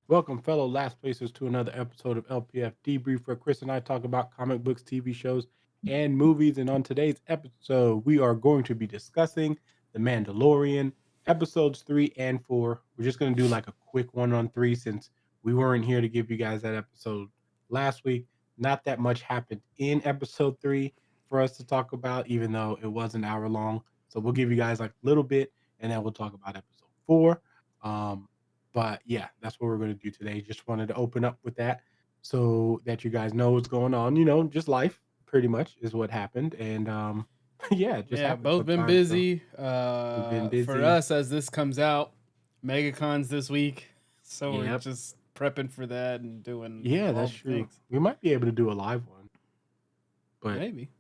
Welcome, fellow last placers, to another episode of LPF Debrief, where Chris and I talk about comic books, TV shows, and movies. And on today's episode, we are going to be discussing The Mandalorian, episodes 3 and 4. We're just going to do like a quick one on three since we weren't here to give you guys that episode last week. Not that much happened in episode 3 for us to talk about, even though it was an hour long. So we'll give you guys like a little bit, and then we'll talk about episode 4. But yeah, that's what we're going to do today. Just wanted to open up with that so that you guys know what's going on. Just life pretty much is what happened. And yeah, it just Yeah, happened both been sometimes. So busy. we've been For busy. us, as this comes out, MegaCon's this week, so we're Yep. just prepping for that and doing Yeah, all that's the true. things. We might be able to do a live one, but Maybe.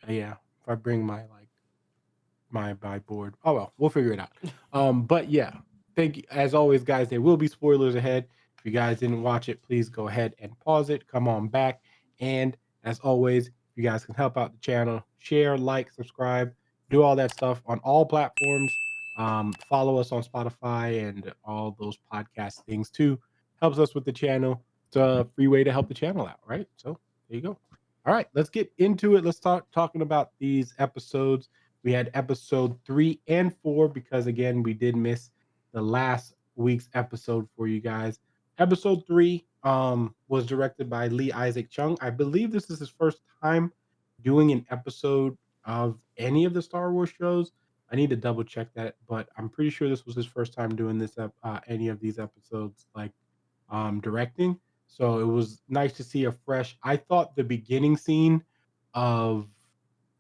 yeah, if I bring my my board. Oh well, we'll figure it out. But yeah, thank you. As always, guys, there will be spoilers ahead. If you guys didn't watch it, please go ahead and pause it. Come on back. And as always, you guys can help out the channel, share, like, subscribe, do all that stuff on all platforms. Follow us on Spotify and all those podcast things too. Helps us with the channel. It's a free way to help the channel out, right? So there you go. All right, let's get into it. Let's start talking about these episodes. We had episode 3 and 4 because again, we did miss the last week's episode for you guys. Episode 3 was directed by Lee Isaac Chung. I believe this is his first time doing an episode of any of the Star Wars shows. I need to double check that, but I'm pretty sure this was his first time doing this any of these episodes like directing. So it was nice to see a fresh. I thought the beginning scene of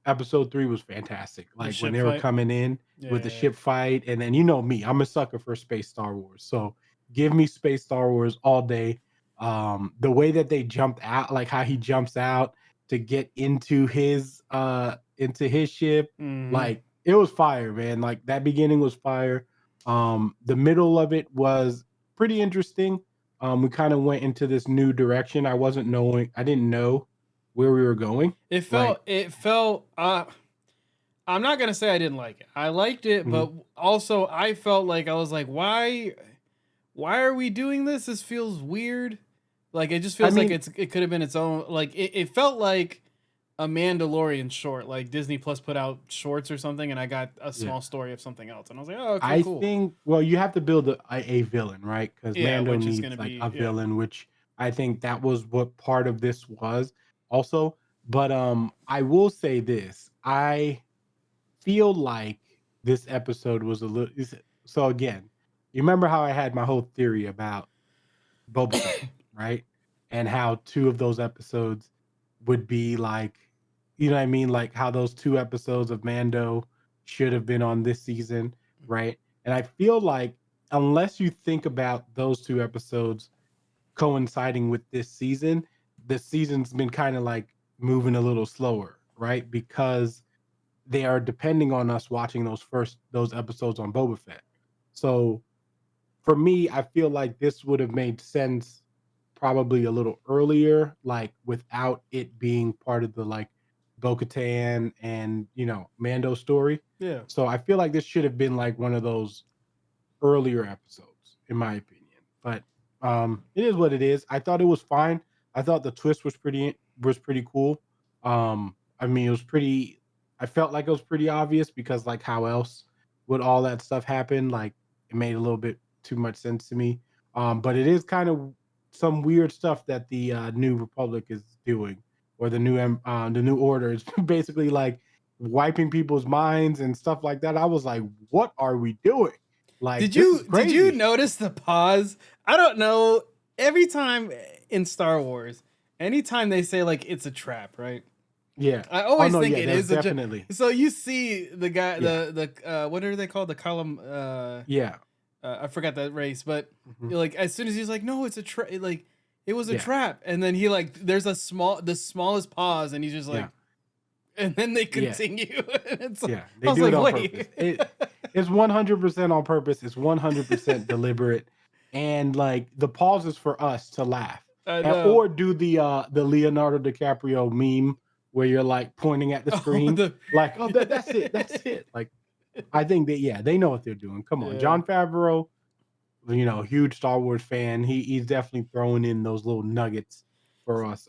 episode 3 was fantastic. The Like when ship they were fight. coming in with the Yeah. ship fight, and then you know me, I'm a sucker for space Star Wars. So give me space Star Wars all day. The way that they jumped out, like how he jumps out to get into his ship, Mm-hmm. like it was fire, man. Like that beginning was fire. The middle of it was pretty interesting. We kind of went into this new direction. I didn't know where we were going. It Like, felt. It felt. I'm not gonna say I didn't like it. I liked it, mhm. but also I felt like I was like, why? Why are we doing this? This feels weird. Like it just I feels like mean, it could have been its own. Like it felt like a Mandalorian short. Like Disney Plus put out shorts or something, and I got a yeah. small story of something else, and I was like, oh, okay, I cool. think, well, you have to build a villain, right? Because Yeah, Mando which is needs gonna like be a yeah. villain, which I think that was what part of this was also. But I will say this. I feel like this episode was a little so again, you remember how I had my whole theory about Boba Fett, right? And how two of those episodes would be like, you know what I mean? Like how those two episodes of Mando should have been on this season, right? And I feel like unless you think about those two episodes coinciding with this season's been kind of like moving a little slower, right? Because they are depending on us watching those episodes on Boba Fett. So for me, I feel like this would have made sense probably a little earlier, like without it being part of the like Bo-Katan and Mando story. Yeah. So I feel like this should have been like one of those earlier episodes, in my opinion. But it is what it is. I thought it was fine. I thought the twist was pretty cool. I mean, it was pretty. I felt like it was pretty obvious because like how else would all that stuff happen? Like it made a little bit too much sense to me. But it is kind of some weird stuff that the New Republic is doing, or the New Order is basically like wiping people's minds and stuff like that. I was like, what are we doing? Like Did this is you crazy. notice the pause? I don't know. Every time in Star Wars, anytime they say like it's a trap, right? Yeah. I Oh always no, think yeah, it there's is a trap. definitely. So you see the guy, Yeah. the what are they called? The column. Yeah. I forgot that race, but Mhm. like as soon as he's like, no, it's a trap. Like it was a Yeah. trap, and then he like there's the smallest pause, and he's just Yeah. like, and then they Yeah. continue. And it's Yeah. I They was do it like, on wait. purpose. It's 100% on purpose. It's 100% deliberate. And like the pause is for us to laugh. I And, know. or do the Leonardo DiCaprio meme where you're like pointing at the Oh, screen the like, "Oh, that's it. That's it." Like I think that yeah, they know what they're doing. Come on. yeah. John Favreau, huge Star Wars fan. He's definitely throwing in those little nuggets for us.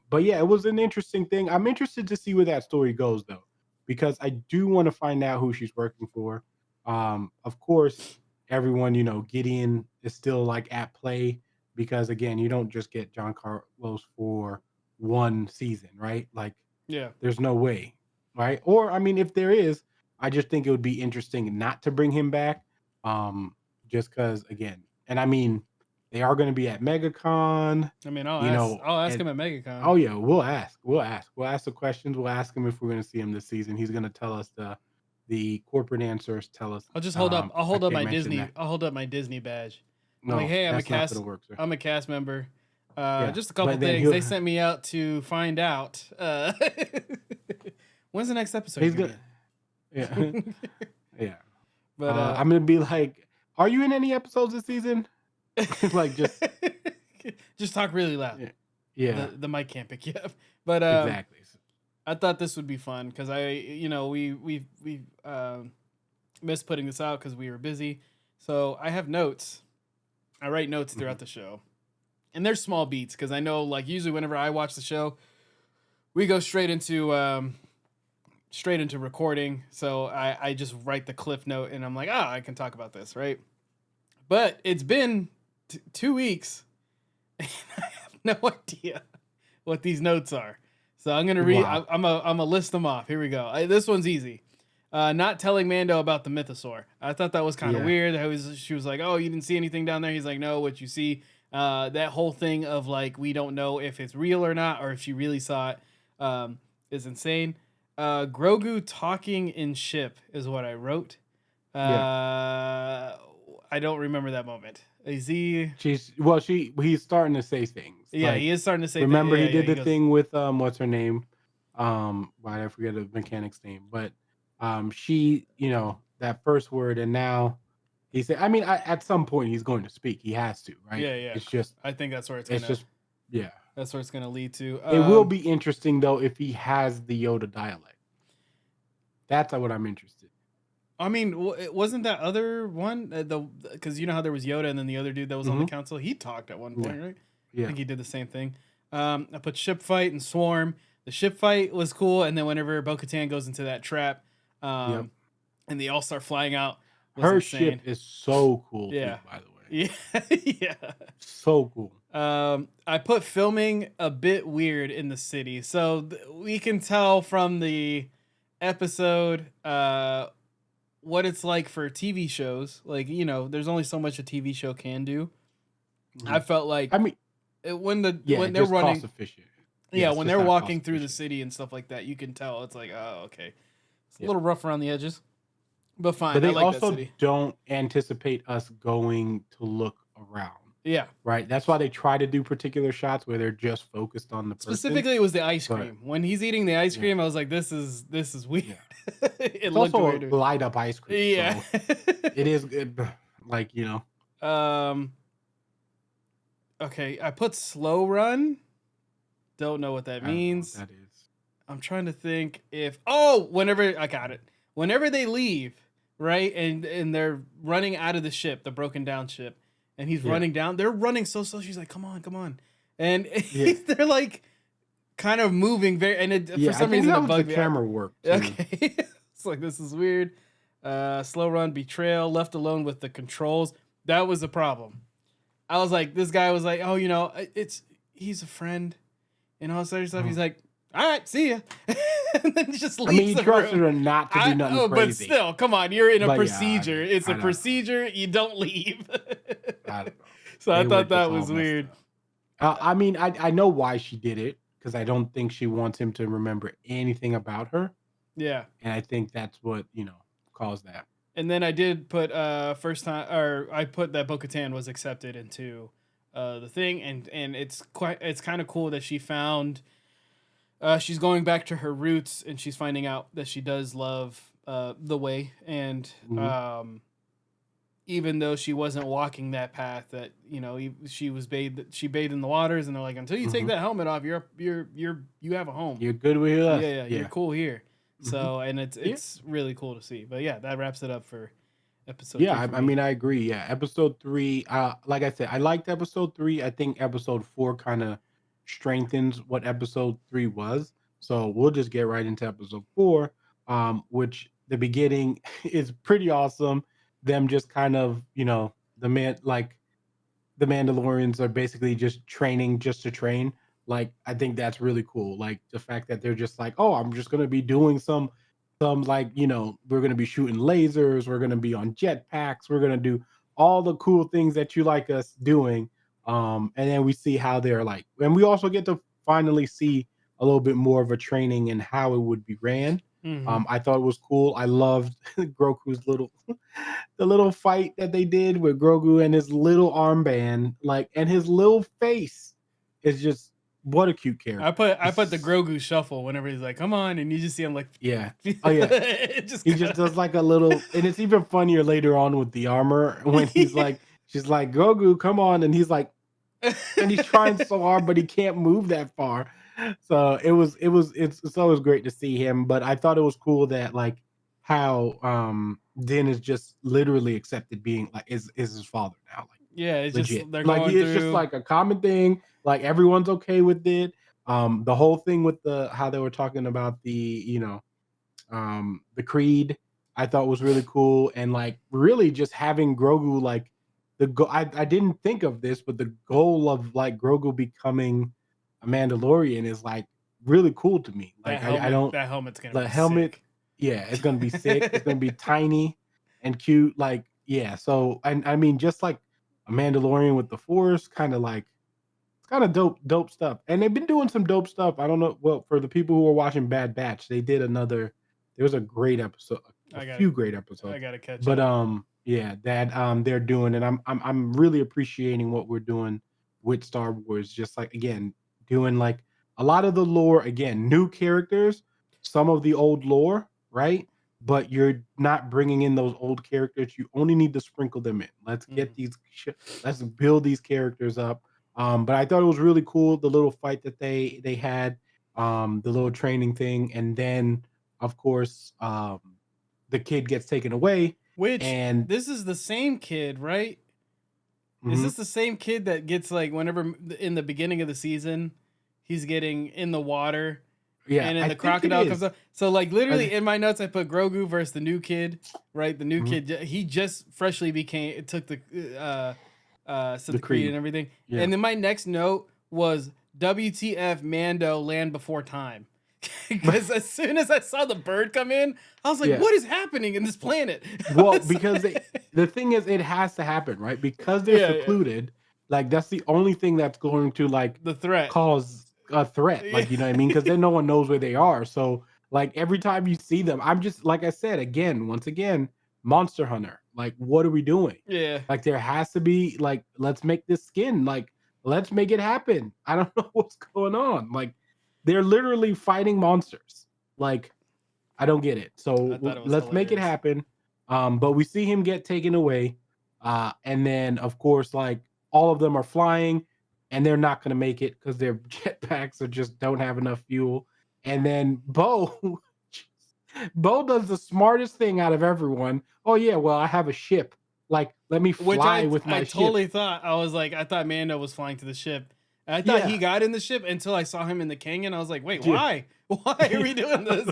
But yeah, it was an interesting thing. I'm interested to see where that story goes though, because I do want to find out who she's working for. Of course, everyone, Gideon is still like at play because again, you don't just get John Carlos for one season, right? Like Yeah. there's no way, right? Or I mean, if there is, I just think it would be interesting not to bring him back. Just because again, and I mean, they are going to be at MegaCon, I mean, I'll you ask. know, I'll ask and him at MegaCon. oh yeah, we'll ask the questions. We'll ask him if we're going to see him this season. He's going to tell us the corporate answers. Tell us. I'll just hold up. I'll I hold up can't my mention Disney. that. I'll hold up my Disney badge. I'm like, No, hey, that's not going to work, sir. I'm a cast member. Yeah, Just a couple but then things. They sent me out to find out. When's the next episode? he's gonna, yeah, yeah. But I'm gonna be like, are you in any episodes this season? Like just talk really loud. yeah, The mic can't pick you up. But exactly. I thought this would be fun because we missed putting this out because we were busy. So I have notes. I write notes throughout the show, and they're small beats because I know like usually whenever I watch the show, we go straight into recording. So I just write the cliff note and I'm like, I can talk about this, right? But it's been 2 weeks and I have no idea what these notes are. So I'm gonna read. Wow. I'm gonna list them off. Here we go. This one's easy. Not telling Mando about the mythosaur. I thought that was kind of weird. She was like, "Oh, you didn't see anything down there." He's like, "No, what you see." That whole thing of like we don't know if it's real or not, or if she really saw it, is insane. Grogu talking in ship is what I wrote. I don't remember that moment. Is he? He's starting to say things. Yeah, like, he is starting to say. Remember, he did the thing with what's her name? Why I forget the mechanic's name, but she, that first word, and now he said. I mean, at some point he's going to speak. He has to, right? Yeah, yeah. It's just. I think that's where it's just. Yeah. That's where it's gonna lead to. It will be interesting though if he has the Yoda dialect. That's what I'm interested. I mean, wasn't that other one because you know how there was Yoda and then the other dude that was on the council? He talked at one point, right? Yeah. I think he did the same thing. I put ship fight and swarm. The ship fight was cool, and then whenever Bo-Katan goes into that trap, and they all start flying out. Her ship is so cool, yeah. too, by the way. Yeah, yeah. So cool. I put filming a bit weird in the city, so we can tell from the episode what it's like for TV shows. Like, there's only so much a TV show can do. I felt like when they're running cost efficient. when they're walking through the city and stuff like that, you can tell it's like, oh, okay. It's a little rough around the edges. But fine. But they like also that city. don't anticipate us going to look around. Yeah. Right. That's why they try to do particular shots where they're just focused on the person. Specifically, it was the ice cream. When he's eating the ice cream, I was like, this is weird. Yeah. It looked also weird. a light up ice cream. Yeah. So it is like, Okay, I put slow run. Don't know what that means. That is. I'm trying to think if whenever I got it. Whenever they leave, right? And they're running out of the ship, the broken down ship, and he's running down. They're running so slow. She's like, "Come on." And they're like kind of moving very for some reason it bugged me. Camera work. Okay. It's like this is weird. Slow run, betrayal, left alone with the controls. That was the problem. I was like, this guy was like, he's a friend and all this other stuff. He's like, all right, see ya. And then just leaves. He trusted her not to do nothing crazy. But still, come on, you're in a procedure. It's a procedure. You don't leave. I don't know. So I thought that was weird. I know why she did it because I don't think she wants him to remember anything about her. Yeah. And I think that's what, caused that. And then I did put I put that Bo-Katan was accepted into the thing, and it's kind of cool that she found she's going back to her roots, and she's finding out that she does love the way, and even though she wasn't walking that path, that she bathed in the waters, and they're like, until you take that helmet off, you have a home. You're good with us. Yeah, you're cool here. So, and it's really cool to see. But yeah, that wraps it up for episode Yeah, 3 for I me. mean, I agree. Yeah, episode 3, like I said, I liked episode 3. I think episode 4 kind of strengthens what episode 3 was. So we'll just get right into episode 4, which the beginning is pretty awesome. Them just kind of, the man like the Mandalorians are basically just training just to train. Like, I think that's really cool. Like the fact that they're just like, oh, I'm just gonna be doing some like, we're gonna be shooting lasers, we're gonna be on jetpacks, we're gonna do all the cool things that you like us doing. And then we see how they're like, and we also get to finally see a little bit more of a training and how it would be ran. Hmm. I thought it was cool. I loved Groku's little the little fight that they did with Grogu and his little armband, like, and his little face is just what a cute I character. put the Grogu shuffle whenever he's like, "Come on," and you just see him like, Yeah. Oh yeah. it just He just does like a little, and it's even funnier later on with the armor when he's yeah. like, she's like, Grogu, come on, and he's like, and he's trying so hard, but he can't move that far. So it's always great to see him. But I thought it was cool that like how Din is just literally accepted being like is his father now, like Yeah, it's just legit. they're Like going it's just through. like a common thing. Like everyone's okay with it. The whole thing with the how they were talking about the creed, I thought was really cool, and like really just having Grogu like I didn't think of this, but the goal of like Grogu becoming a Mandalorian is like really cool to me. Like I don't That helmet's gonna the be helmet, sick. yeah, it's gonna be sick. It's gonna be tiny and cute. Like, yeah. So and I mean just like a Mandalorian with the Force, kind of like it's kind of dope stuff. And they've been doing some dope stuff. I don't know. Well, for the people who are watching Bad Batch, they did another. There was a great episode, a I gotta few great I episodes. gotta catch But up. yeah, that they're doing, and I'm really appreciating what we're doing with Star Wars. Just like again, doing like a lot of the lore again, new characters, some of the old lore, right? But you're not bringing in those old characters. You only need to sprinkle them in. Let's get Mhm. let's build these characters up. But I thought it was really cool the little fight that they had, the little training thing, and then of course the kid gets taken away, Which and this is the same kid, right? Is mhm, this the same kid that gets like whenever in the beginning of the season, he's getting in the water yeah, and then I the think it crocodile comes is. up? So like I literally th- in my notes, I put Grogu versus the new kid, right? The new mhm, kid, he just freshly took the set the the creed creed, and everything. yeah. And then my next note was WTF Mando Land Before Time. Because as soon as I saw the bird come in, I was like, Yeah. what is happening in this planet? I Well, was because like- the thing is, it has to happen, right? Because they're yeah, yeah. secluded. Like that's the only thing that's going to like The threat. cause a threat. Yeah. Like you know what I mean? Because then no one knows where they are. So like every time you see them, I'm just like I said again, once again, Monster Hunter. Like what are we doing? Yeah. Like there has to be like let's make this skin. Like let's make it happen. I don't know what's going on. Like they're literally fighting monsters. Like I don't get it. I So thought it was let's make it hilarious. happen. But we see him get taken away, and then of course, like all of them are flying, and they're not going to make it because their jetpacks are just don't have enough fuel. And then Bo, Bo does the smartest thing out of everyone. Oh yeah, well I have a ship. Like let me Which fly with I my ship. totally thought I thought Mando was flying to the ship. And I thought he Yeah, got in the ship until I saw him in the canyon. I was like, wait, yeah. why? Why are we doing this?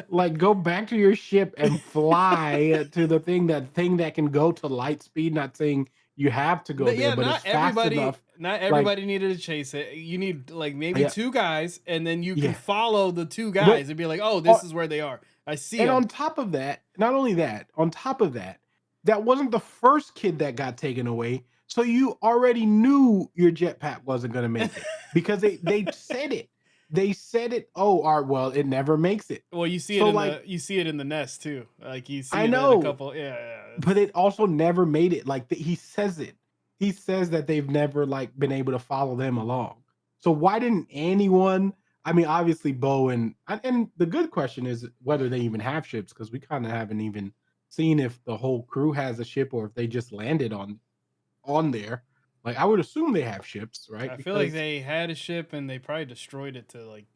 Like go back to your ship and fly to the thing that can go to light speed. Not saying you have to go there, Yeah, but it's fast enough. not Like everybody needed to chase it. You need like maybe yeah, two guys, and then you can yeah. follow the two But guys and be like, oh, uh, this is where they are. I see and them. on top of that, not only that, on top of that, that wasn't the first kid that got taken away. So you already knew your jetpack wasn't going to make it because they said it. They said it. Oh, art. Well, it never makes it. Well, you see it So in like you see it in the nest too. Like you see I it in a know, couple. Yeah, yeah. but it also never made it. Like he says it. He says that they've never like been able to follow them along. So why didn't anyone? I mean, obviously Bo and the good question is whether they even have ships because we kind of haven't even seen if the whole crew has a ship or if they just landed on there. Like I would assume they have ships, right? I feel like Because they had a ship and they probably destroyed it to like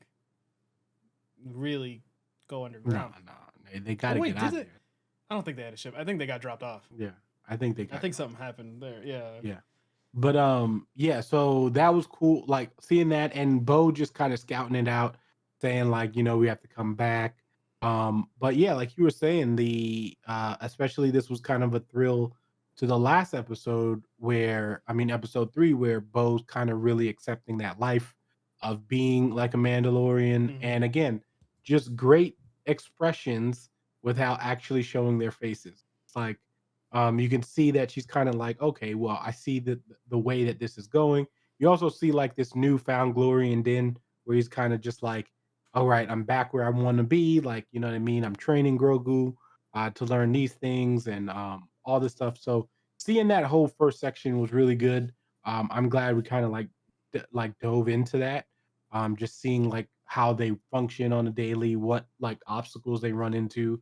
really go no, underground. no, they got Oh to wait, get did out of it? there. I don't think they had a ship. I think they got dropped off. Yeah, I think they I got think dropped something off. happened there. Yeah. Yeah. But yeah, so that was cool. Like seeing that and Bo just kind of scouting it out, saying like, we have to come back. But yeah, like you were saying, the especially this was kind of a thrill to the last episode where episode 3, where Bo's kind of really accepting that life of being like a Mandalorian. Mm-hmm. And again, just great expressions without actually showing their faces. It's like you can see that she's kind of like, okay, well, I see the way that this is going. You also see like this newfound glory in Din, where he's kind of just like, all right, I'm back where I want to be. Like, you know what I mean? I'm training Grogu to learn these things and all this stuff. So seeing that whole first section was really good. I'm glad we kind of like dove into that. Just seeing like how they function on a daily, what like obstacles they run into,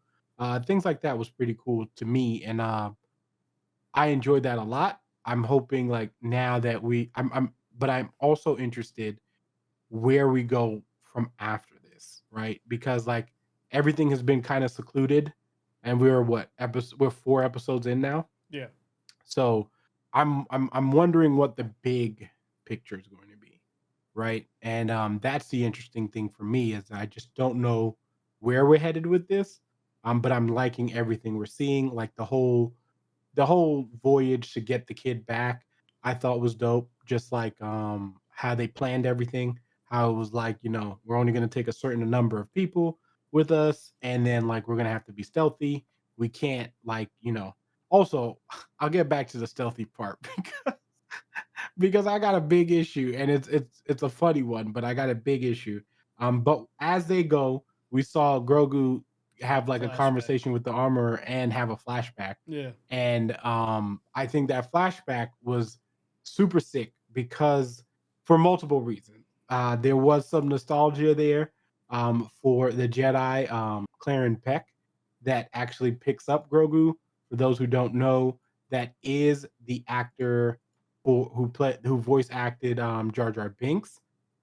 things like that was pretty cool to me. And I enjoyed that a lot. I'm hoping like now that but I'm also interested where we go from after this, right? Because like everything has been kind of secluded, and we're 4 episodes in now. Yeah. So I'm wondering what the big picture is going to be, right? And that's the interesting thing for me is I just don't know where we're headed with this. But I'm liking everything we're seeing, like the whole voyage to get the kid back. I thought was dope, just like how they planned everything, how it was like, we're only going to take a certain number of people with us, and then like we're going to have to be stealthy. We can't like, also I'll get back to the stealthy part because I got a big issue, and it's a funny one, but I got a big issue. But as they go, we saw Grogu have like a Flashback. conversation with the armorer and have a flashback. Yeah. And I think that flashback was super sick because for multiple reasons. There was some nostalgia there for the Jedi, Claren Peck, that actually picks up Grogu. For those who don't know, that is the actor who voice acted Jar Jar Binks,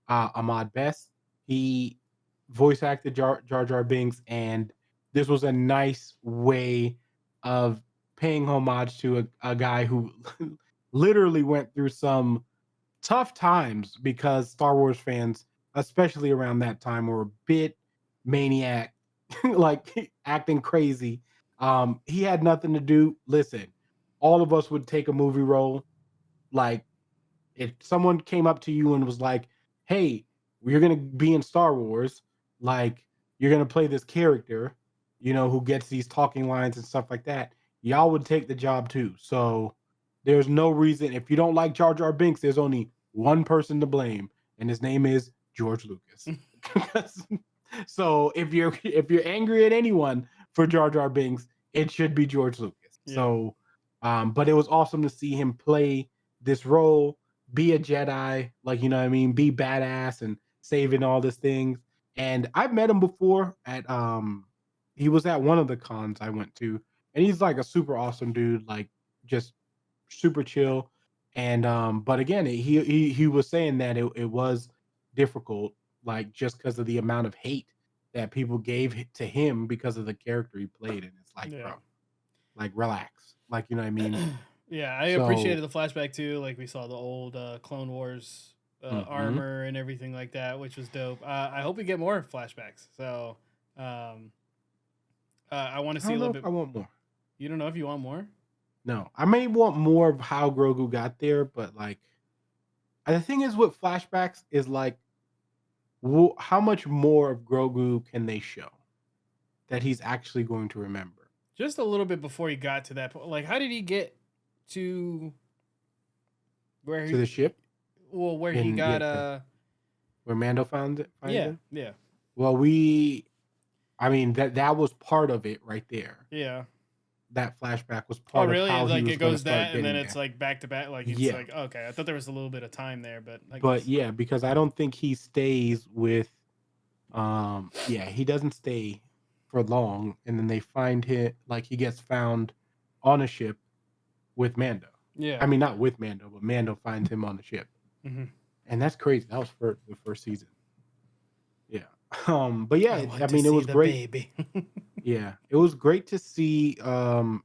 Ahmad Best. He voice acted Jar Jar Binks, and this was a nice way of paying homage to a guy who literally went through some tough times because Star Wars fans, especially around that time, were a bit maniac, like acting crazy. He had nothing to do. Listen, all of us would take a movie role. Like if someone came up to you and was like, "Hey, you're gonna be in Star Wars, like you're gonna play this character, who gets these talking lines and stuff like that," y'all would take the job too. So there's no reason if you don't like Jar Jar Binks, there's only one person to blame, and his name is George Lucas. So if you're angry at anyone for Jar Jar Binks, it should be George Lucas. Yeah. So, but it was awesome to see him play this role, be a Jedi, like you know what I mean, be badass and saving all these things. And I've met him before at he was at one of the cons I went to, and he's like a super awesome dude, like just super chill. And but again, he was saying that it was difficult, like just because of the amount of hate that people gave to him because of the character he played. And it's like, Yeah. bro, like relax, like you know what I mean. Yeah, I So appreciated the flashback too. Like we saw the old Clone Wars mhm. armor and everything like that, which was dope. I hope we get more flashbacks. So I want to I see a don't know little if bit. I want more. You don't know if you want more? No, I may want more of how Grogu got there, but like the thing is with flashbacks is like, how much more of Grogu can they show that he's actually going to remember Just a little bit before he got to that point. Like, how did he get to where to the he? ship Where he in yeah got where Mando finds Yeah, him? yeah, Well, I mean that was part of it right there. yeah. That flashback was Oh, part of really? how he Like was it going to goes start that, and then getting it's there. like back to back. Like it's Yeah, like okay. I thought there was a little bit of time there, but I but guess yeah, because I don't think he stays with yeah, he doesn't stay for long, and then they find him like he gets found on a ship with Mando. yeah. I mean, not with Mando, but Mando finds him on the ship, Hmm. and that's crazy. That was for the first season. Yeah. But I yeah, want I to mean, it see was the great. baby. Yeah, it was great to see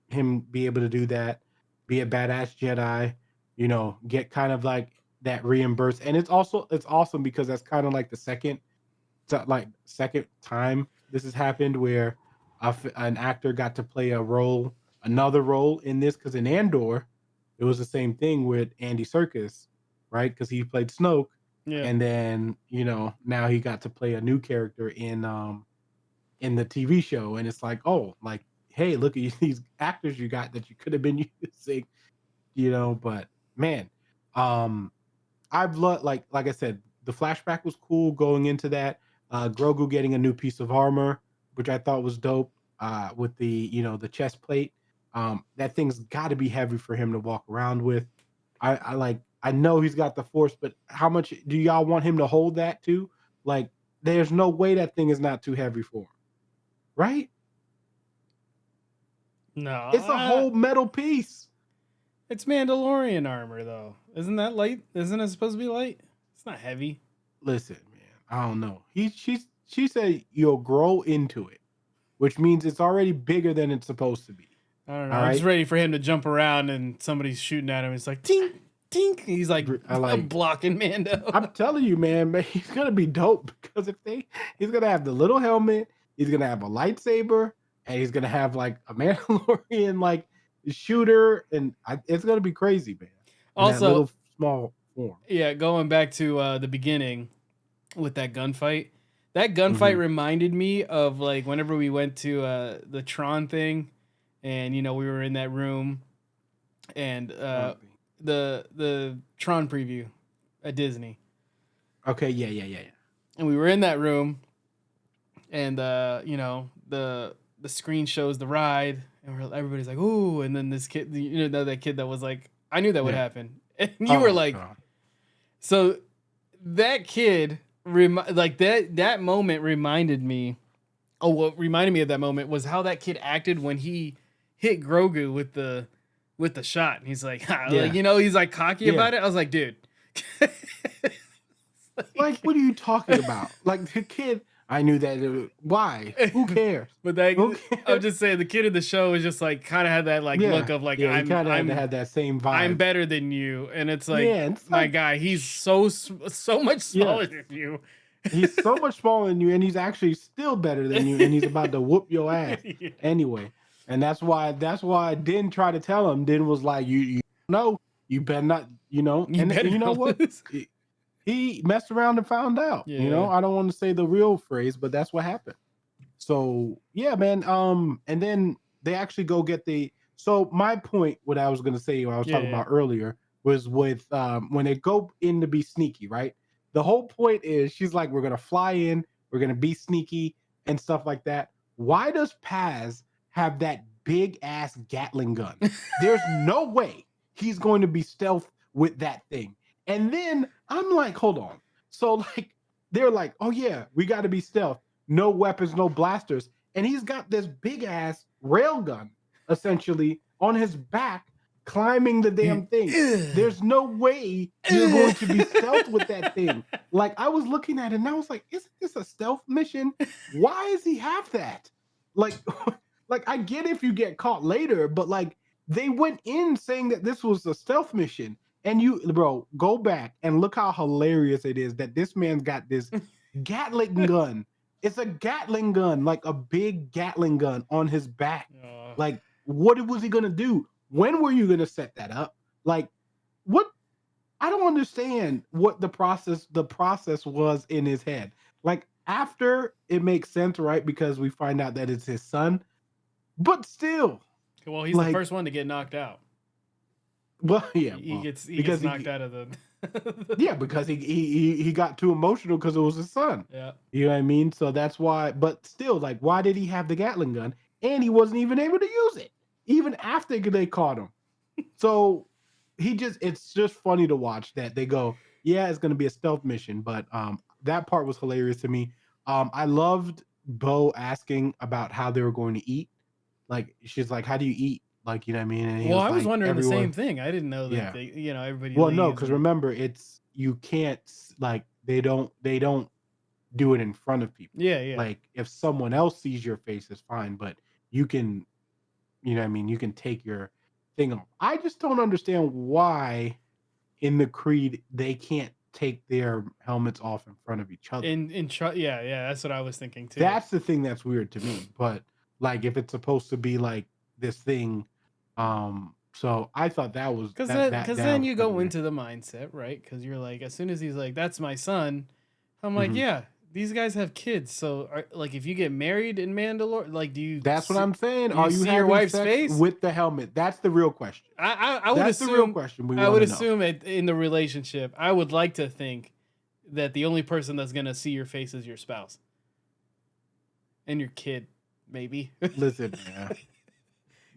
him be able to do that, be a badass Jedi, get kind of like that reimbursed. And it's awesome because that's kind of like the second time this has happened where an actor got to play another role in this, because in Andor it was the same thing with Andy Serkis, right? Because he played Snoke, Yeah. and then now he got to play a new character in the TV show, and it's like, oh, like, hey, look at these actors you got that you could have been using, but man, um I've loved, like I said, the flashback was cool going into that. Grogu getting a new piece of armor, which I thought was dope. With the chest plate. That thing's got to be heavy for him to walk around with. I know he's got the force, but how much do y'all want him to hold that too? Like, there's no way that thing is not too heavy for him, right? No, It's a whole metal piece. it's Mandalorian armor though. Isn't that light? Isn't it supposed to be light? It's not heavy. Listen, man, I don't know. She said you'll grow into it, which means it's already bigger than it's supposed to be. I don't know. All I'm right. just ready for him to jump around and somebody's shooting at him. It's like tink, tink. He's like, blocking Mando. I'm telling you, man, he's gonna be dope, because he's gonna have the little helmet, he's gonna have a lightsaber, and he's gonna have like a Mandalorian like shooter, and it's gonna be crazy, man. In Also, that little small form. Yeah, going back to the beginning with that gunfight. That gunfight reminded me of like whenever we went to the Tron thing, and we were in that room, and the Tron preview at Disney. Okay, yeah. And we were in that room, and the screen shows the ride, and everybody's like, "Ooh!" And then this kid, that kid that was like, "I knew that would happen," and you were like, God. So that kid, that moment reminded me. Oh, what reminded me of that moment was how that kid acted when he hit Grogu with the shot, and he's like, he's like cocky about it. I was like, dude, like, what are you talking about? Like, the kid, I knew that. Why? Who cares? But I'm just saying, the kid in the show is just like kind of had that look of like, I'm kind of had that same vibe. I'm better than you, and it's like, my guy, he's so much smaller than you. He's so much smaller than you, and he's actually still better than you, and he's about to whoop your ass anyway. And that's why I didn't try to tell him. Din was like, you know, you better not, and you know what? He messed around and found out. Yeah. I don't want to say the real phrase, but that's what happened. So yeah, man. And then they actually go get so my point, what I was gonna say, what I was talking about earlier, was with when they go in to be sneaky, right? The whole point is she's like, we're gonna fly in, we're gonna be sneaky and stuff like that. Why does Paz have that big ass Gatling gun? There's no way he's going to be stealth with that thing. And then I'm like, hold on. So like, they're like, oh yeah, we got to be stealth. No weapons, no blasters. And he's got this big ass railgun essentially on his back, climbing the damn thing. There's no way you're going to be stealth with that thing. Like, I was looking at it and I was like, isn't this a stealth mission? Why does he have that? Like, like, I get if you get caught later, but like, they went in saying that this was a stealth mission. And bro, go back and look how hilarious it is that this man's got this Gatling gun. It's a Gatling gun, like a big Gatling gun on his back. Like, what was he gonna do? When were you gonna set that up? Like, what? I don't understand what the process was in his head. Like, after it makes sense, right? Because we find out that it's his son, but still. Well, he's the first one to get knocked out. Well, yeah, he gets knocked out of the. Yeah, because he got too emotional because it was his son. Yeah, you know what I mean. So that's why. But still, like, why did he have the Gatling gun and he wasn't even able to use it even after they caught him? So it's just funny to watch that they go, yeah, it's going to be a stealth mission, but that part was hilarious to me. I loved Bo asking about how they were going to eat. Like, she's like, how do you eat? Like, you know what I mean? And I was wondering the same thing. I didn't know that everybody. Well, no, because remember, you can't, like, they don't do it in front of people. Yeah, yeah. Like if someone else sees your face, it's fine, but you can, you know what I mean, you can take your thing off. I just don't understand why in the Creed they can't take their helmets off in front of each other. Yeah, yeah, that's what I was thinking too. That's the thing that's weird to me. But like if it's supposed to be like this thing, so I thought that was Because that then was you kind of go weird. into the mindset, right? Because you're like, as soon as he's like, "That's my son," I'm like, Mhm. "Yeah, these guys have kids. So, like, if you get married in Mandalore, like, That's what I'm saying. do you Are you see your having wife's sex face?" with the helmet? That's the real question. I would That's the real assume, question we want to know. in the relationship, I would like to think that the only person that's gonna see your face is your spouse and your kid, maybe. Listen, man.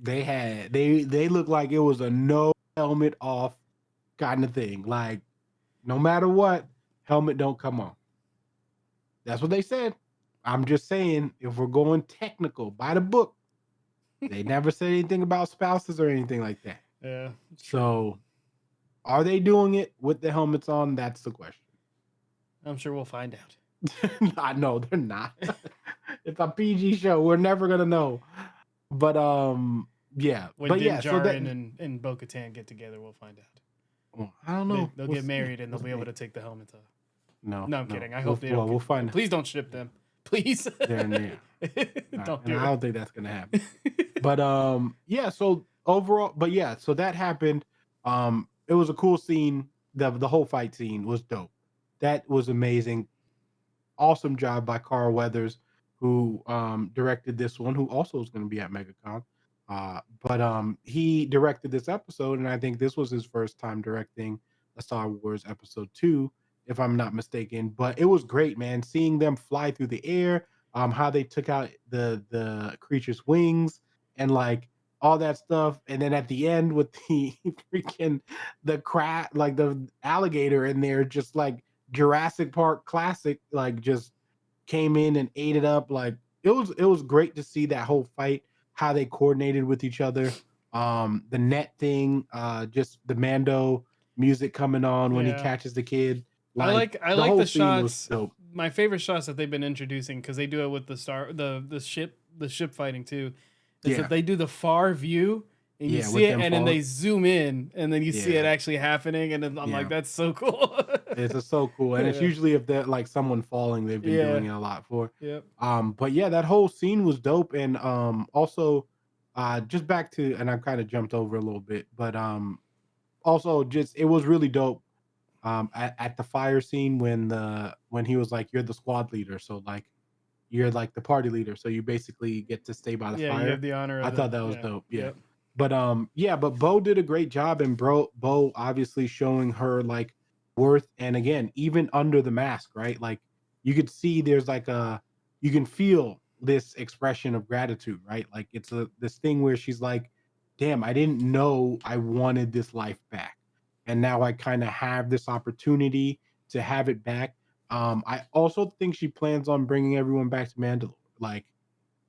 They look like it was a no helmet off kind of thing. Like no matter what, helmet don't come on. That's what they said. I'm just saying, if we're going technical by the book, they never said anything about spouses or anything like that. Yeah, true. So, are they doing it with the helmets on? That's the question. I'm sure we'll find out I know they're not. It's a PG show. We're never gonna know. But yeah. when But Din yeah. So that Djarin and Bo-Katan get together. We'll find out. well, I don't know. They'll We'll get see. married and We'll they'll be able see. to take the helmets off. No, No, I'm no. kidding. I hope they don't. We'll find. Please don't ship them. Please. There and there. Don't And do I don't think that's gonna happen. But yeah, so overall, but yeah, so that happened. It was a cool scene. The whole fight scene was dope. That was amazing. Awesome job by Carl Weathers, who directed this one, who also is going to be at MegaCon. But he directed this episode, and I think this was his first time directing a Star Wars episode 2, if I'm not mistaken. But it was great, man. Seeing them fly through the air, how they took out the creature's wings and like all that stuff. And then at the end with the freaking the crab, like the alligator in there, just like Jurassic Park classic, like just came in and ate it up. Like it was great to see that whole fight, how they coordinated with each other. The net thing, just the Mando music coming on when he Yeah. catches the kid. Like I the like whole the scene was shots. dope. My favorite shots that they've been introducing, because they do it with the ship fighting too, is Yeah. that they do the far view and you Yeah, see with it, them and then they falling. zoom in, and then you see it Yeah. actually happening, and then I'm like, Yeah. that's so cool. It's just so cool. And it's Yeah. usually if they're like someone falling, they've been doing Yeah. it a lot for. Yep. But yeah, that whole scene was dope. And also just back to, and I've kind of jumped over a little bit, but also just it was really dope at the fire scene when he was like, you're the squad leader, so like you're like the party leader, so you basically get to stay by the Yeah, you have fire. the honor I of thought that was yeah. dope. Yeah. Yep. But yeah, but Bo did a great job, and Bo obviously showing her like worth. And again, even under the mask, right? Like you could see there's like you can feel this expression of gratitude, right? Like it's this thing where she's like, damn, I didn't know I wanted this life back. And now I kind of have this opportunity to have it back. I also think she plans on bringing everyone back to Mandalore. Like,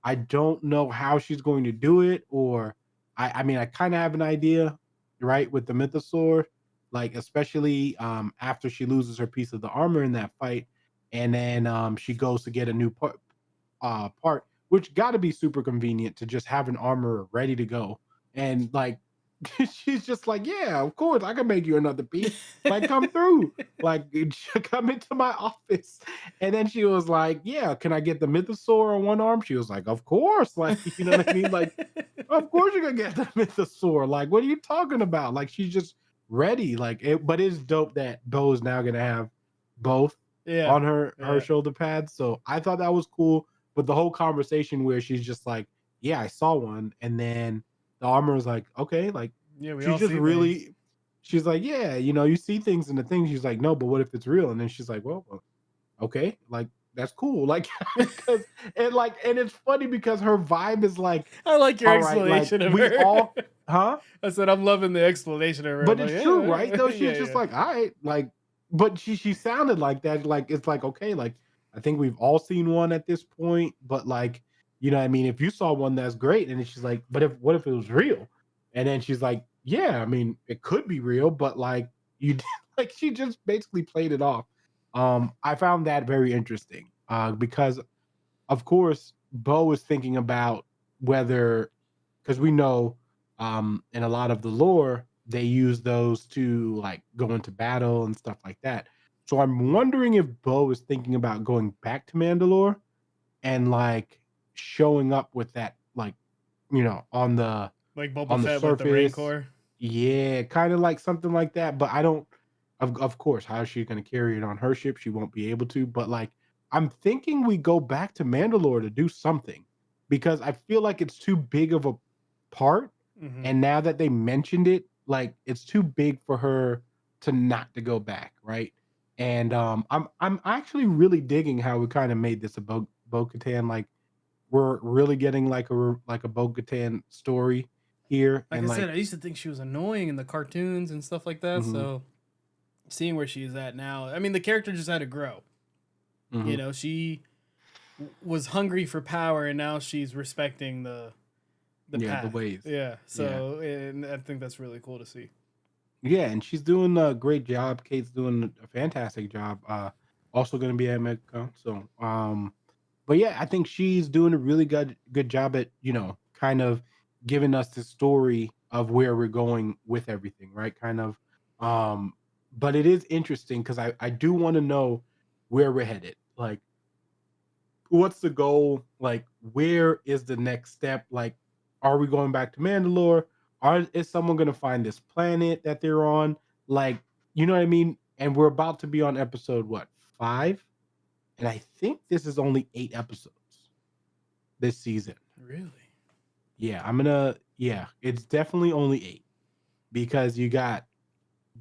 I don't know how she's going to do it, or I mean, I kind of have an idea, right, with the mythosaur, like especially after she loses her piece of the armor in that fight, and then she goes to get a new part, which got to be super convenient to just have an armor ready to go, and like she's just like, yeah, of course, I can make you another piece. Like, come through, like come into my office. And then she was like, yeah, can I get the mythosaur on one arm? She was like, of course, like you know what I mean, like of course you're gonna get the mythosaur. Like, what are you talking about? Like, she's just ready. Like, but it's dope that Bo is now gonna have both Yeah. on her Yeah. shoulder pads. So I thought that was cool. But the whole conversation where she's just like, yeah, I saw one, and then the armor is like, okay, like Yeah, we she's all just see things. really, she's like, yeah, you know, you see things in the thing. She's like, no, but what if it's real? And then she's like, well, okay, like that's cool, like because and it's funny because her vibe is like, I like your all right, like explanation of we her. all, huh? I said I'm loving the explanation of her. I'm But like, it's true, right? yeah, Though she was yeah, just yeah. like, all right, like, but she sounded like that. Like it's like, okay, like I think we've all seen one at this point, but like, you know what I mean, if you saw one, that's great. And then she's like, but if what if it was real? And then she's like, yeah, I mean, it could be real, but like you like she just basically played it off. I found that very interesting. because of course Bo is thinking about whether, because we know in a lot of the lore they use those to like go into battle and stuff like that. So I'm wondering if Bo is thinking about going back to Mandalore and like showing up with that, like, on the Like Boba Fett with the surface. Rancor. Yeah, kind of like something like that. But I don't. Of course, how is she going to carry it on her ship? She won't be able to. But like, I'm thinking we go back to Mandalore to do something because I feel like it's too big of a part. Hmm. And now that they mentioned it, like it's too big for her to not to go back, right? And I'm actually really digging how we kind of made this a Bo-Katan, like we're really getting like a Bo-Katan story here, Like and I said, like, I used to think she was annoying in the cartoons and stuff like that. mhm, So seeing where she's at now, I mean, the character just had to grow. mhm, She was hungry for power, and now she's respecting the yeah, the path. ways, Yeah. yeah, So, and I think that's really cool to see. yeah, and she's doing a great job. Kate's doing a fantastic job. Also going to be at MegaCon, so but yeah, I think she's doing a really good job at kind of giving us the story of where we're going with everything, right? Kind of, um, but it is interesting because I do want to know where we're headed, like what's the goal? Like, where is the next step? Like, are we going back to Mandalore? Is someone going to find this planet that they're on? Like, you know what I mean? And we're about to be on episode what, 5? And I think this is only 8 episodes this season. Really? Yeah, yeah, it's definitely only 8 because you got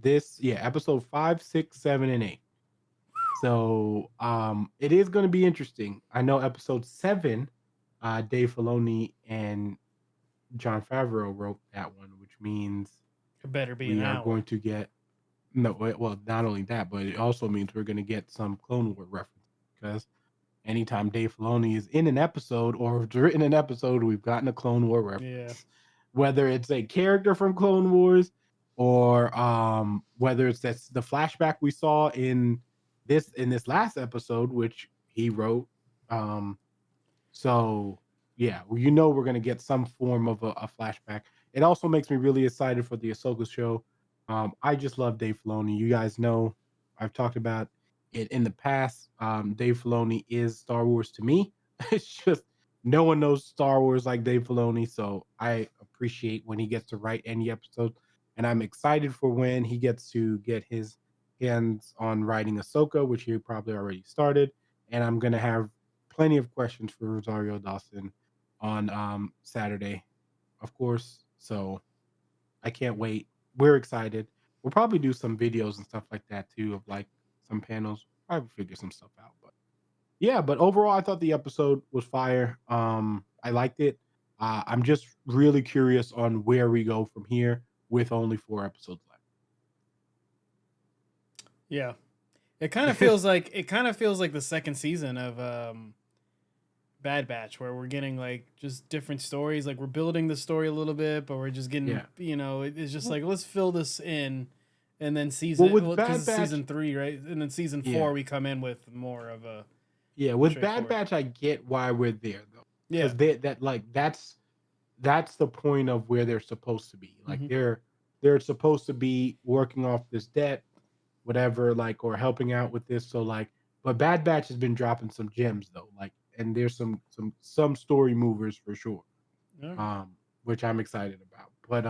this, yeah, episode 5, 6, 7, and 8. So it is going to be interesting. I know episode 7, Dave Filoni and John Favreau wrote that one, which means It better be an we are hour. going to get no. Well, not only that, but it also means we're going to get some Clone War references because anytime Dave Filoni is in an episode or has written an episode, we've gotten a Clone War Yeah. reference. Whether it's a character from Clone Wars or whether it's that's the flashback we saw in this last episode, which he wrote. Um, so yeah, well, we're gonna get some form of a flashback. It also makes me really excited for the Ahsoka show. I just love Dave Filoni. You guys know I've talked about it in the past. Dave Filoni is Star Wars to me. It's just no one knows Star Wars like Dave Filoni, so I appreciate when he gets to write any episode, and I'm excited for when he gets to get his hands on writing Ahsoka, which he probably already started. And I'm gonna have plenty of questions for Rosario Dawson on Saturday, of course. So I can't wait. We're excited. We'll probably do some videos and stuff like that too, of like some panels. Probably figure some stuff out. But yeah, but overall I thought the episode was fire. I liked it. I'm just really curious on where we go from here with only 4 episodes Yeah. left. It kind of feels like the second season of Bad Batch, where we're getting like just different stories. Like we're building the story a little bit, but we're just getting, Yeah. it's just like let's fill this in, and then Well, season, with well, because Bad it's Batch, season 3, right? And then season 4, yeah. we come in with more of a Yeah, with Bad straightforward. Batch, I get why we're there though, Yeah. because that's the point of where they're supposed to be. Like Hmm. they're supposed to be working off this debt, whatever, like or helping out with this. So like, but Bad Batch has been dropping some gems though, like, and there's some story movers for sure, All right. um, which I'm excited about. But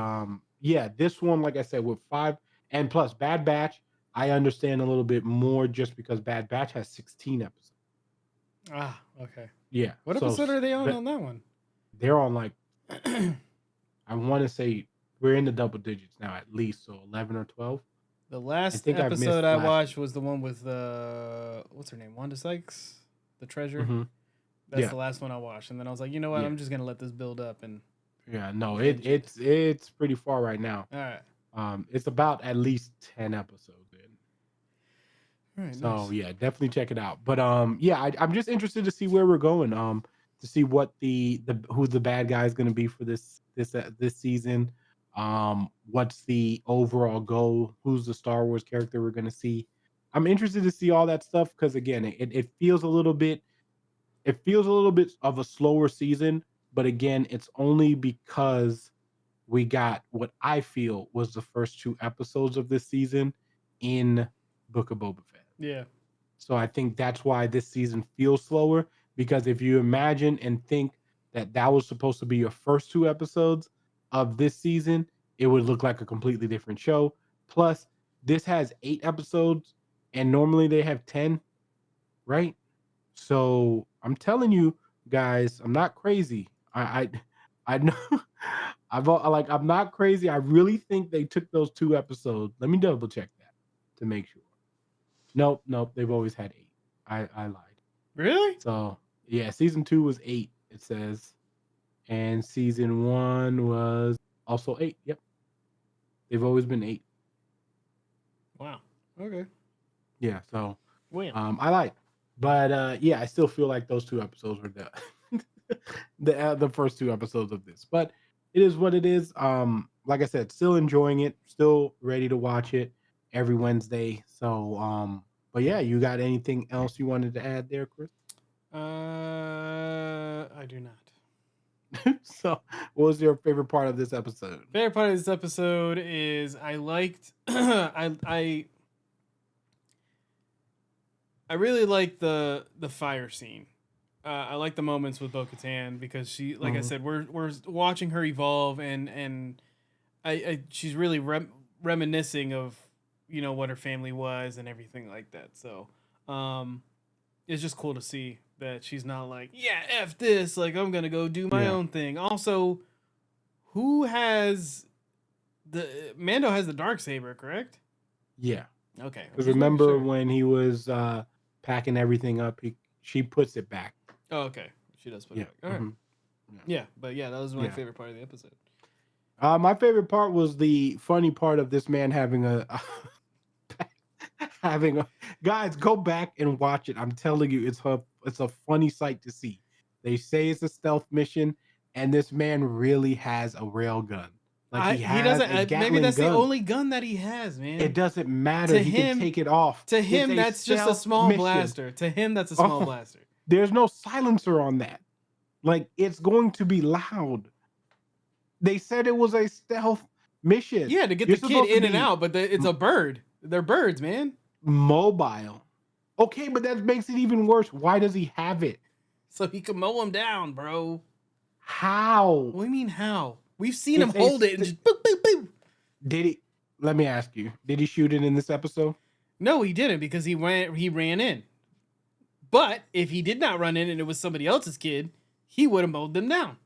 yeah, this one, like I said, with 5 and plus Bad Batch, I understand a little bit more just because Bad Batch has 16 episodes. Ah, okay. Yeah, What so episode are they but on that one? they're on like I want to say we're in the double digits now at least, so 11 or 12. The I last think I've episode missed I last watched week. was the one with what's her name, Wanda Sykes, the treasure. Hmm. That's Yeah, the last one I watched, and then I was like, you know what? yeah, I'm just gonna let this build up and yeah. No, binge it. it's pretty far right now. All right. It's about at least 10 episodes in. All right. So Nice. yeah, definitely check it out. But yeah, I'm just interested to see where we're going. To see what the who the bad guy is going to be for this season. What's the overall goal? Who's the Star Wars character we're going to see? I'm interested to see all that stuff because again, it feels a little bit. It feels a little bit of a slower season, but again, it's only because we got what I feel was the first 2 episodes of this season in Book of Boba Fett. Yeah. So I think that's why this season feels slower, because if you imagine and think that that was supposed to be your first 2 episodes of this season, it would look like a completely different show. Plus, this has 8 episodes and normally they have 10, right? So I'm telling you guys, I'm not crazy. I know I'm not crazy. I really think they took those 2 episodes. Let me double check that to make sure. Nope. They've always had 8. I lied. Really? So yeah, season 2 was 8. It says, and season 1 was also 8. Yep, they've always been 8. Wow. Okay. Yeah. So Well. I like, but yeah, I still feel like those 2 episodes were the first 2 episodes of this, but it is what it is. Like I said, still enjoying it, still ready to watch it every Wednesday. So but yeah, you got anything else you wanted to add there, Chris? I do not. So what was your favorite part of this episode? Favorite part of this episode is I liked I really like the fire scene. I like the moments with Bo-Katan because she, like I said, we're watching her evolve, and she's really reminiscing of what her family was and everything like that. So it's just cool to see that she's not like, yeah, F this, like I'm gonna go do my own thing. Also, who has Mando has the Darksaber, correct? Yeah. Okay. Because remember when he was packing everything up, she puts it back. Oh, okay. She does put it back. All right. Yeah, but yeah, that was my favorite part of the episode. My favorite part was the funny part of this man having guys, go back and watch it. I'm telling you, it's a funny sight to see. They say it's a stealth mission, and this man really has a rail gun. Like he doesn't. a Gatling maybe that's gun. the only gun that he has, man. It doesn't matter. He can take it off. To him, that's just a small blaster. To him, that's a small blaster. There's no silencer on that. Like, it's going to be loud. They said it was a stealth mission. Yeah, to get the kid in and out, but it's a bird. They're birds, man. Mobile. Okay, but that makes it even worse. Why does he have it? So he can mow him down, bro. How? What do you mean how? We've seen him hold it and just boop, boop, boop. Did he? Let me ask you. Did he shoot it in this episode? No, he didn't, because he ran in. But if he did not run in and it was somebody else's kid, he would have mowed them down.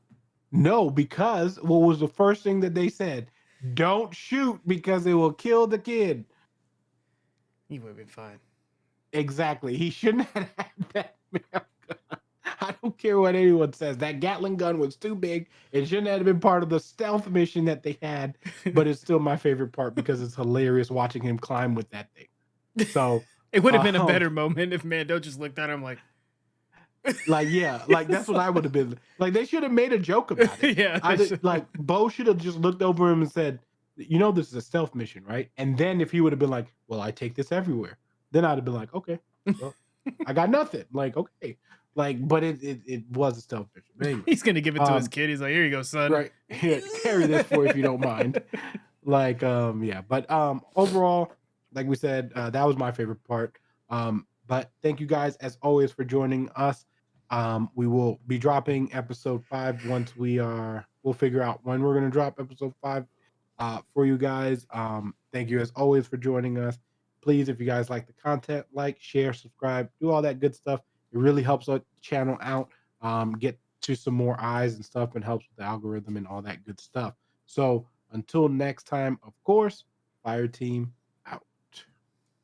No, because what was the first thing that they said? Don't shoot because it will kill the kid. He would have been fine. Exactly. He shouldn't have had that gun. I don't care what anyone says. That Gatling gun was too big. It shouldn't have been part of the stealth mission that they had, but it's still my favorite part because it's hilarious watching him climb with that thing. So it would have been a better moment if Mando just looked at him like yeah, like that's what I would have been. Like, they should have made a joke about it. Yeah, like Bo should have just looked over him and said, this is a stealth mission, right? And then if he would have been like, well, I take this everywhere, then I'd have been like, okay, well, I got nothing. Like, okay. Like, but it was a stealth mission. But anyway, he's gonna give it to his kid. He's like, here you go, son. Right. Here, carry this for if you don't mind. Like, yeah. But overall, like we said, that was my favorite part. But thank you guys as always for joining us. We will be dropping episode 5 once we'll figure out when we're gonna drop episode 5 for you guys. Thank you as always for joining us. Please, if you guys like the content, like, share, subscribe, do all that good stuff. It really helps our channel out, get to some more eyes and stuff, and helps with the algorithm and all that good stuff. So until next time, of course, Fire Team